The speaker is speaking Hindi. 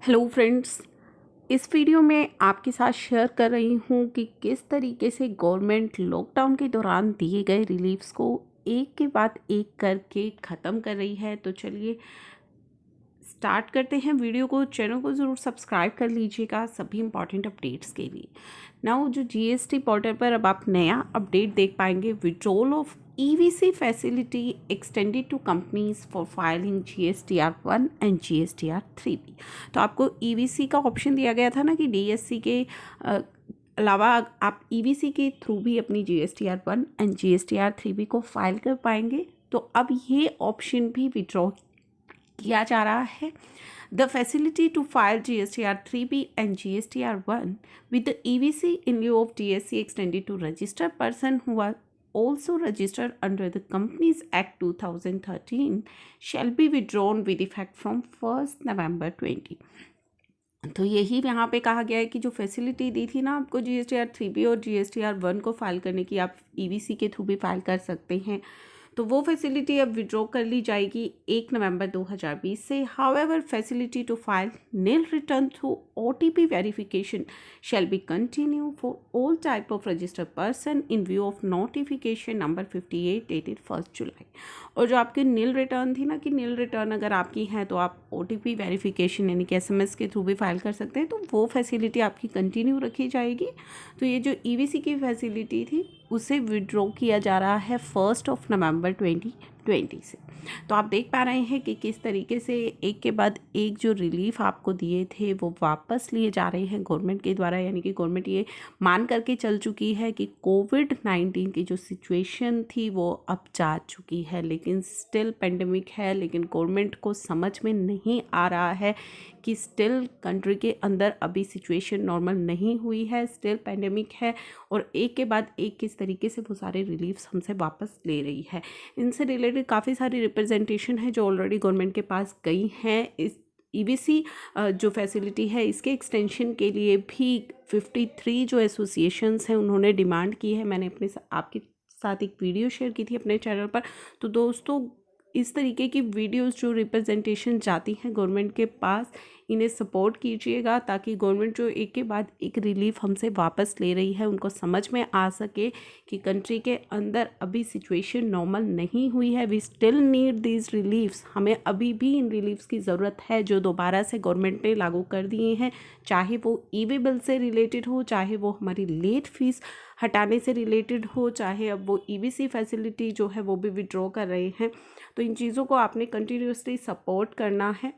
हेलो फ्रेंड्स, इस वीडियो में आपके साथ शेयर कर रही हूँ कि किस तरीके से गवर्नमेंट लॉकडाउन के दौरान दिए गए रिलीफ्स को एक के बाद एक करके ख़त्म कर रही है। तो चलिए स्टार्ट करते हैं वीडियो को। चैनल को ज़रूर सब्सक्राइब कर लीजिएगा सभी इंपॉर्टेंट अपडेट्स के लिए। नाउ जो जीएसटी पोर्टल पर अब आप नया अपडेट देख पाएंगे, withdrawal of EVC facility extended to companies for filing GSTR 1 and GSTR 3B। तो आपको ईवीसी का ऑप्शन दिया गया था ना कि डीएससी के अलावा आप ईवीसी के थ्रू भी अपनी जीएसटीआर 1 एंड जीएसटीआर 3B को फाइल कर पाएंगे। तो अब ये ऑप्शन भी विड्रॉ किया जा रहा है। The facility to file GSTR 3B and GSTR 1 with the EVC in lieu of DSC extended to registered person who are also registered under the Companies Act 2013 shall be withdrawn with effect from 1st November 20। तो यही यहाँ पे कहा गया है कि जो फैसिलिटी दी थी ना आपको जीएसटीआर 3B और जीएसटीआर 1 को फाइल करने की, आप ईवीसी के थ्रू भी फाइल कर सकते हैं। तो वो फैसिलिटी अब विड्रॉ कर ली जाएगी 1 नवंबर 2020 से। However facility to file nil return through OTP verification shall be continue for all type of registered person in view of notification number 58 dated 1 July. और जो आपकी नील रिटर्न थी ना कि नील रिटर्न अगर आपकी है तो आप OTP वेरिफिकेशन यानी कि SMS के थ्रू भी फाइल कर सकते हैं, तो वो फैसिलिटी आपकी कंटिन्यू रखी जाएगी। तो ये जो EVC की फैसिलिटी थी उसे विड्रॉ किया जा रहा है 1 नवंबर 2020 से। तो आप देख पा रहे हैं कि किस तरीके से एक के बाद एक जो रिलीफ आपको दिए थे वो वापस लिए जा रहे हैं गवर्नमेंट के द्वारा। यानी कि गवर्नमेंट ये मान करके चल चुकी है कि कोविड-19 की जो सिचुएशन थी वो अब जा चुकी है, लेकिन स्टिल पेंडेमिक है। लेकिन गवर्नमेंट को समझ में नहीं आ रहा है कि स्टिल कंट्री के अंदर अभी सिचुएशन नॉर्मल नहीं हुई है, स्टिल पेंडेमिक है, और एक के बाद एक किस तरीके से वो सारे रिलीफ्स हमसे वापस ले रही है। इनसे रिलेटेड काफ़ी सारी रिप्रेजेंटेशन है जो ऑलरेडी गवर्नमेंट के पास गई हैं। इस ईवीसी जो फैसिलिटी है इसके एक्सटेंशन के लिए भी 53 जो एसोसिएशंस हैं उन्होंने डिमांड की है। मैंने अपने आपके साथ एक वीडियो शेयर की थी अपने चैनल पर। तो दोस्तों, इस तरीके की वीडियोस जो रिप्रेजेंटेशन जाती हैं गवर्नमेंट के पास, इन्हें सपोर्ट कीजिएगा ताकि गवर्नमेंट जो एक के बाद एक रिलीफ हमसे वापस ले रही है उनको समझ में आ सके कि कंट्री के अंदर अभी सिचुएशन नॉर्मल नहीं हुई है। We still need these reliefs. हमें अभी भी इन रिलीफ्स की ज़रूरत है जो दोबारा से गवर्नमेंट ने लागू कर दिए हैं, चाहे वो ईवी बिल से रिलेटेड हो, चाहे वो हमारी लेट फीस हटाने से रिलेटेड हो, चाहे अब वो ईवीसी फैसिलिटी जो है वो भी विड्रॉ कर रहे हैं। तो इन चीज़ों को आपने कंटिन्यूसली सपोर्ट करना है